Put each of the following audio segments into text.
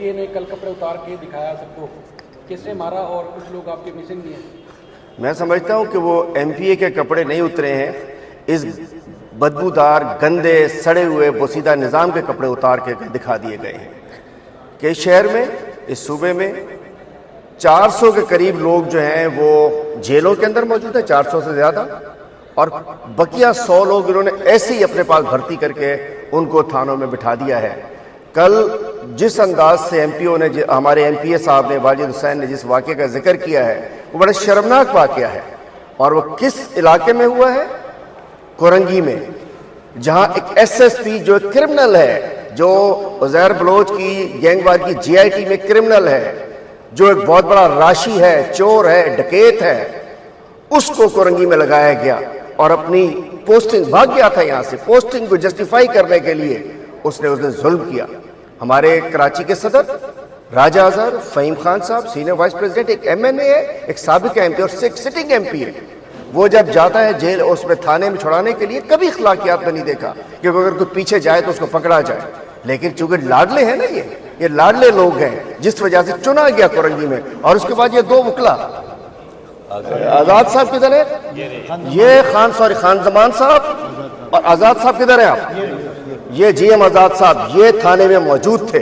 MPa ने कल कपड़े उतार के दिखाया सबको, किसने मारा और कुछ लोग आपके मिसिंग भी हैं? मैं समझता हूं कि वो एमपीए के कपड़े नहीं उतरे हैं, इस बदबूदार, गंदे, सड़े हुए बोसीदा निज़ाम के कपड़े उतार के दिखा दिए गए हैं कि इस शहर में, इस सूबे में 400 के करीब लोग जो हैं वो जेलों के अंदर मौजूद है, 400 से ज़्यादा, और बकिया 100 लोग इन्होंने ऐसे ही अपने पास भर्ती करके उनको थानों में बिठा दिया है। कल जिस अंदाज से एमपीओ ने, हमारे एमपीए साहब ने, वाजिद हुसैन ने जिस वाक़े का जिक्र किया है, वो बड़ा शर्मनाक वाक़या है। और वो किस इलाके में हुआ है? कोरंगी में, जहां एक एसएसपी जो क्रिमिनल है, जो उज़ैर बलोच की गैंगवार की जीआईटी में क्रिमिनल है, जो एक बहुत बड़ा राशि है, चोर है, डकैत है, उसको कोरंगी में लगाया गया और अपनी पोस्टिंग, भाग गया था यहां से, पोस्टिंग को जस्टिफाई करने के लिए उसने जुल्म किया। हमारे कराची के सदर राजा अजहर फ़हीम खान साहब, सीनियर वाइस प्रेसिडेंट, एक एमएनए है, एक साबिक एमपी और सिटिंग एमपी है। वो जब जाता है जेल, उसमें थाने में छुड़ाने के लिए कभी अखलाकियात में नहीं देखा कि अगर कोई पीछे जाए तो उसको पकड़ा जाए। लेकिन चूंकि लाडले हैं ना, ये लाडले लोग हैं, जिस वजह से चुना गया कोरंगी में। और उसके बाद ये दो वकला, आजाद साहब किधर है? ये खान जमान साहब और आजाद साहब किधर है? आप ये जीएम आजाद साहब ये थाने में मौजूद थे।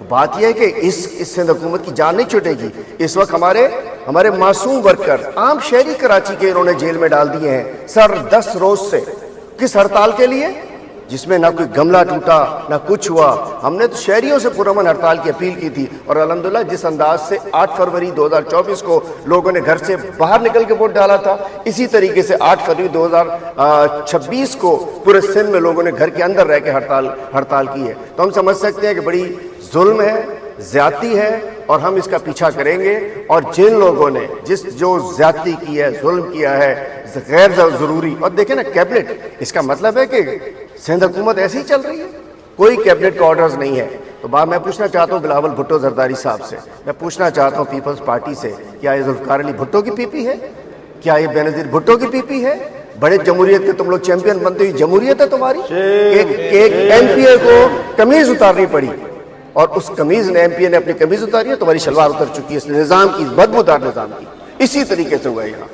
बात यह है कि इस सिंध हुकूमत की जान नहीं छूटेगी। इस वक्त हमारे मासूम वर्कर, आम शहरी कराची के इन्होंने जेल में डाल दिए हैं सर 10 रोज से। किस हड़ताल के लिए? जिसमें ना कोई गमला टूटा, ना कुछ हुआ। हमने तो शहरियों से पुरअमन हड़ताल की अपील की थी और अल्हम्दुलिल्लाह जिस अंदाज से 8 फरवरी 2024 को लोगों ने घर से बाहर निकल के वोट डाला था, इसी तरीके से 8 फरवरी 2026 को पूरे सिंध में लोगों ने घर के अंदर रह के हड़ताल की है। तो हम समझ सकते हैं कि बड़ी जुल्म है, ज्यादती है और हम इसका पीछा करेंगे। और जिन लोगों ने जो ज्यादती की है, जुल्म किया है, गैर जरूरी, और देखें ना कैबिनेट, इसका मतलब है कि सिंध हुकूमत ऐसी ही चल रही है, कोई कैबिनेट का ऑर्डर्स नहीं है। तो बात मैं पूछना चाहता हूँ बिलावल भुट्टो जरदारी साहब से, मैं पूछना चाहता हूँ पीपल्स पार्टी से, क्या ये जुल्फकार अली भुट्टो की पीपी है? क्या ये बेनजीर भुट्टो की पीपी है? बड़े जमहूरियत के तुम लोग चैंपियन बनते हुए, जमहूरियत है तुम्हारी? एक एमपीए को कमीज उतारनी पड़ी और उस कमीज ने, एमपीए ने अपनी कमीज उतारी है, तुम्हारी शलवार उतर चुकी है इस निजाम की, बदबूदार निजाम की। इसी तरीके से हुआ यहाँ।